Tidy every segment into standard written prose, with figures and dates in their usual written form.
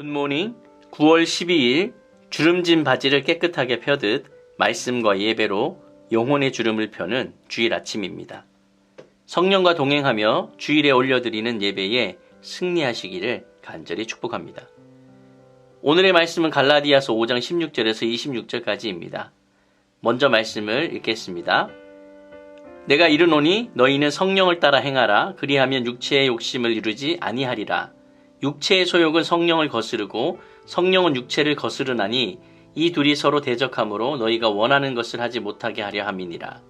굿모닝. 9월 12일 주름진 바지를 깨끗하게 펴듯 말씀과 예배로 영혼의 주름을 펴는 주일 아침입니다. 성령과 동행하며 주일에 올려드리는 예배에 승리하시기를 간절히 축복합니다. 오늘의 말씀은 갈라디아서 5장 16절에서 26절까지입니다. 먼저 말씀을 읽겠습니다. 내가 이르노니 너희는 성령을 따라 행하라. 그리하면 육체의 욕심을 이루지 아니하리라. 육체의 소욕은 성령을 거스르고 성령은 육체를 거스르나니 이 둘이 서로 대적하므로 너희가 원하는 것을 하지 못하게 하려 함이니라.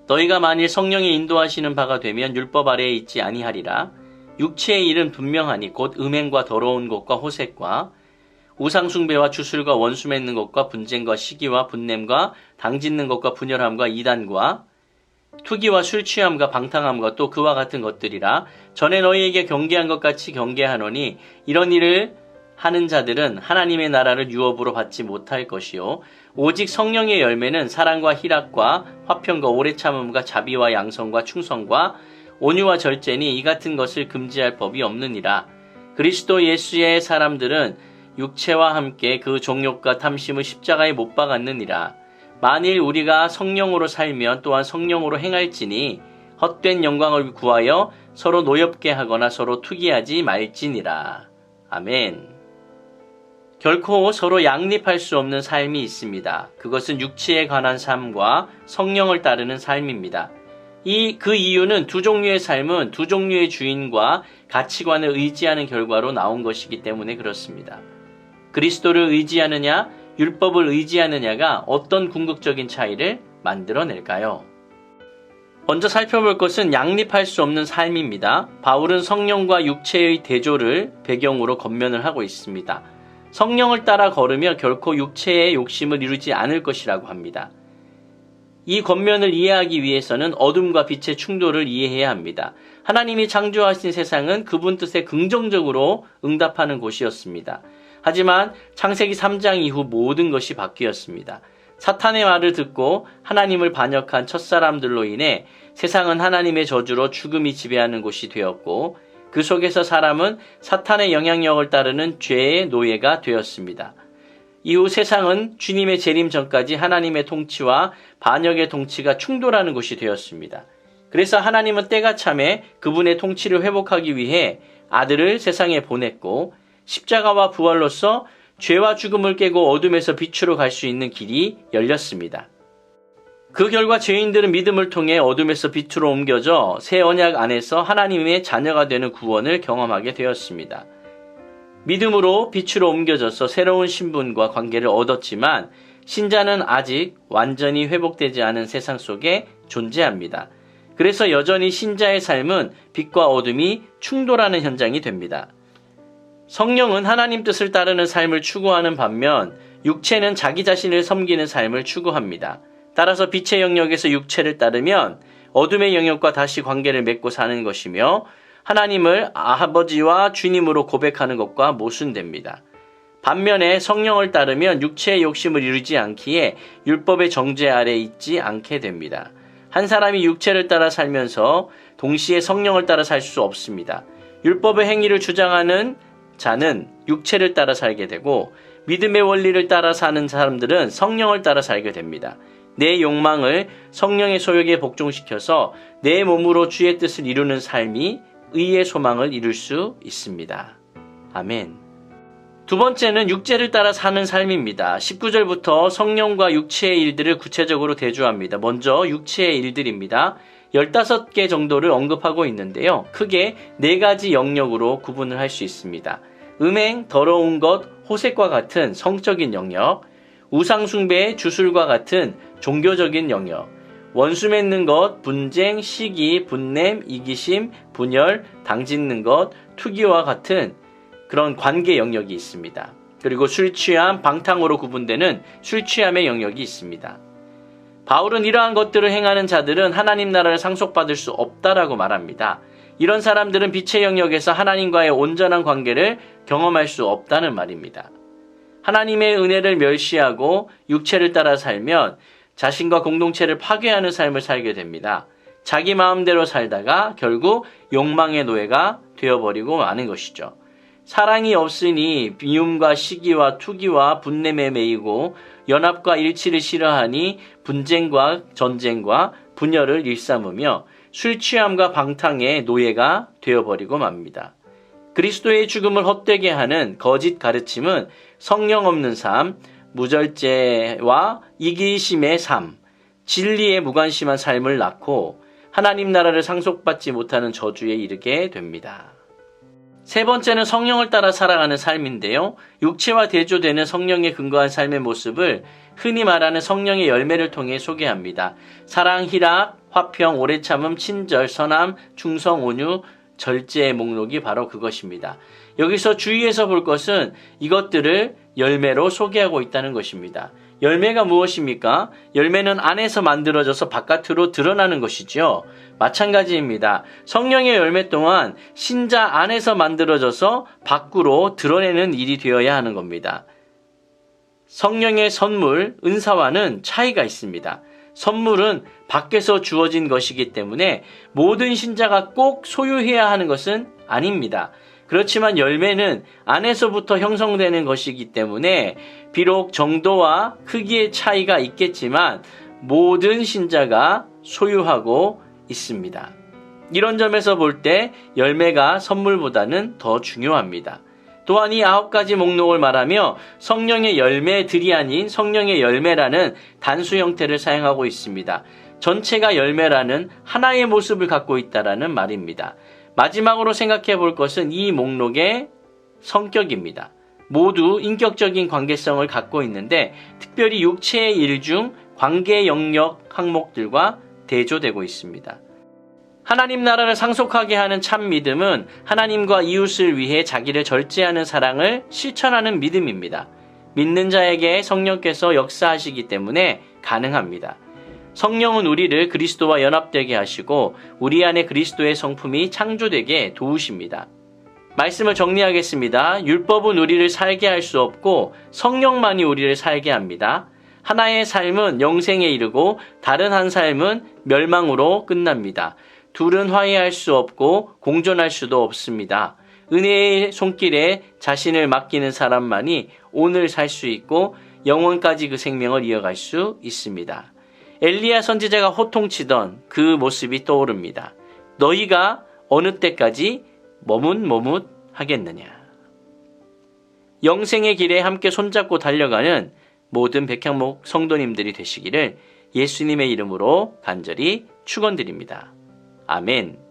너희가 만일 성령의 인도하시는 바가 되면 율법 아래에 있지 아니하리라. 육체의 일은 분명하니 곧 음행과 더러운 것과 호색과 우상숭배와 주술과 원수 맺는 것과 분쟁과 시기와 분냄과 당짓는 것과 분열함과 이단과 투기와 술 취함과 방탕함과 또 그와 같은 것들이라. 전에 너희에게 경계한 것 같이 경계하노니 이런 일을 하는 자들은 하나님의 나라를 유업으로 받지 못할 것이요 오직 성령의 열매는 사랑과 희락과 화평과 오래 참음과 자비와 양성과 충성과 온유와 절제니 이 같은 것을 금지할 법이 없느니라. 그리스도 예수의 사람들은 육체와 함께 그 정욕과 탐심을 십자가에 못 박았느니라. 만일 우리가 성령으로 살면 또한 성령으로 행할지니 헛된 영광을 구하여 서로 노엽게 하거나 서로 투기하지 말지니라. 아멘. 결코 서로 양립할 수 없는 삶이 있습니다. 그것은 육체에 관한 삶과 성령을 따르는 삶입니다. 그 이유는 두 종류의 삶은 두 종류의 주인과 가치관을 의지하는 결과로 나온 것이기 때문에 그렇습니다. 그리스도를 의지하느냐, 율법을 의지하느냐가 어떤 궁극적인 차이를 만들어낼까요? 먼저 살펴볼 것은 양립할 수 없는 삶입니다. 바울은 성령과 육체의 대조를 배경으로 권면을 하고 있습니다. 성령을 따라 걸으며 결코 육체의 욕심을 이루지 않을 것이라고 합니다. 이 권면을 이해하기 위해서는 어둠과 빛의 충돌을 이해해야 합니다. 하나님이 창조하신 세상은 그분 뜻에 긍정적으로 응답하는 곳이었습니다. 하지만 창세기 3장 이후 모든 것이 바뀌었습니다. 사탄의 말을 듣고 하나님을 반역한 첫사람들로 인해 세상은 하나님의 저주로 죽음이 지배하는 곳이 되었고 그 속에서 사람은 사탄의 영향력을 따르는 죄의 노예가 되었습니다. 이후 세상은 주님의 재림 전까지 하나님의 통치와 반역의 통치가 충돌하는 곳이 되었습니다. 그래서 하나님은 때가 참에 그분의 통치를 회복하기 위해 아들을 세상에 보냈고 십자가와 부활로서 죄와 죽음을 깨고 어둠에서 빛으로 갈 수 있는 길이 열렸습니다. 그 결과 죄인들은 믿음을 통해 어둠에서 빛으로 옮겨져 새 언약 안에서 하나님의 자녀가 되는 구원을 경험하게 되었습니다. 믿음으로 빛으로 옮겨져서 새로운 신분과 관계를 얻었지만 신자는 아직 완전히 회복되지 않은 세상 속에 존재합니다. 그래서 여전히 신자의 삶은 빛과 어둠이 충돌하는 현장이 됩니다. 성령은 하나님 뜻을 따르는 삶을 추구하는 반면 육체는 자기 자신을 섬기는 삶을 추구합니다. 따라서 빛의 영역에서 육체를 따르면 어둠의 영역과 다시 관계를 맺고 사는 것이며 하나님을 아버지와 주님으로 고백하는 것과 모순됩니다. 반면에 성령을 따르면 육체의 욕심을 이루지 않기에 율법의 정죄 아래 있지 않게 됩니다. 한 사람이 육체를 따라 살면서 동시에 성령을 따라 살 수 없습니다. 율법의 행위를 주장하는 자는 육체를 따라 살게 되고 믿음의 원리를 따라 사는 사람들은 성령을 따라 살게 됩니다. 내 욕망을 성령의 소욕에 복종시켜서 내 몸으로 주의 뜻을 이루는 삶이 의의 소망을 이룰 수 있습니다. 아멘. 두 번째는 육체를 따라 사는 삶입니다. 19절부터 성령과 육체의 일들을 구체적으로 대조합니다. 먼저 육체의 일들입니다. 15개 정도를 언급하고 있는데요. 크게 4가지 영역으로 구분을 할 수 있습니다. 음행, 더러운 것, 호색과 같은 성적인 영역, 우상숭배, 주술과 같은 종교적인 영역, 원수 맺는 것, 분쟁, 시기, 분냄, 이기심, 분열, 당짓는 것, 투기와 같은 그런 관계 영역이 있습니다. 그리고 술 취함, 방탕으로 구분되는 술 취함의 영역이 있습니다. 바울은 이러한 것들을 행하는 자들은 하나님 나라를 상속받을 수 없다라고 말합니다. 이런 사람들은 빛의 영역에서 하나님과의 온전한 관계를 경험할 수 없다는 말입니다. 하나님의 은혜를 멸시하고 육체를 따라 살면 자신과 공동체를 파괴하는 삶을 살게 됩니다. 자기 마음대로 살다가 결국 욕망의 노예가 되어버리고 마는 것이죠. 사랑이 없으니 미움과 시기와 투기와 분냄에 매이고 연합과 일치를 싫어하니 분쟁과 전쟁과 분열을 일삼으며 술 취함과 방탕의 노예가 되어버리고 맙니다. 그리스도의 죽음을 헛되게 하는 거짓 가르침은 성령 없는 삶, 무절제와 이기심의 삶, 진리에 무관심한 삶을 낳고 하나님 나라를 상속받지 못하는 저주에 이르게 됩니다. 세 번째는 성령을 따라 살아가는 삶인데요. 육체와 대조되는 성령에 근거한 삶의 모습을 흔히 말하는 성령의 열매를 통해 소개합니다. 사랑, 희락, 화평, 오래 참음, 친절, 선함, 충성, 온유, 절제의 목록이 바로 그것입니다. 여기서 주의해서 볼 것은 이것들을 열매로 소개하고 있다는 것입니다. 열매가 무엇입니까? 열매는 안에서 만들어져서 바깥으로 드러나는 것이죠. 마찬가지입니다. 성령의 열매 또한 신자 안에서 만들어져서 밖으로 드러내는 일이 되어야 하는 겁니다. 성령의 선물, 은사와는 차이가 있습니다. 선물은 밖에서 주어진 것이기 때문에 모든 신자가 꼭 소유해야 하는 것은 아닙니다. 그렇지만 열매는 안에서부터 형성되는 것이기 때문에 비록 정도와 크기의 차이가 있겠지만 모든 신자가 소유하고 있습니다. 이런 점에서 볼 때 열매가 선물보다는 더 중요합니다. 또한 이 9가지 목록을 말하며 성령의 열매들이 아닌 성령의 열매라는 단수 형태를 사용하고 있습니다. 전체가 열매라는 하나의 모습을 갖고 있다라는 말입니다. 마지막으로 생각해 볼 것은 이 목록의 성격입니다. 모두 인격적인 관계성을 갖고 있는데 특별히 육체의 일 중 관계 영역 항목들과 대조되고 있습니다. 하나님 나라를 상속하게 하는 참 믿음은 하나님과 이웃을 위해 자기를 절제하는 사랑을 실천하는 믿음입니다. 믿는 자에게 성령께서 역사하시기 때문에 가능합니다. 성령은 우리를 그리스도와 연합되게 하시고 우리 안에 그리스도의 성품이 창조되게 도우십니다. 말씀을 정리하겠습니다. 율법은 우리를 살게 할 수 없고 성령만이 우리를 살게 합니다. 하나의 삶은 영생에 이르고 다른 한 삶은 멸망으로 끝납니다. 둘은 화해할 수 없고 공존할 수도 없습니다. 은혜의 손길에 자신을 맡기는 사람만이 오늘 살 수 있고 영원까지 그 생명을 이어갈 수 있습니다. 엘리야 선지자가 호통치던 그 모습이 떠오릅니다. 너희가 어느 때까지 머뭇머뭇하겠느냐. 영생의 길에 함께 손잡고 달려가는 모든 백향목 성도님들이 되시기를 예수님의 이름으로 간절히 축원드립니다. 아멘.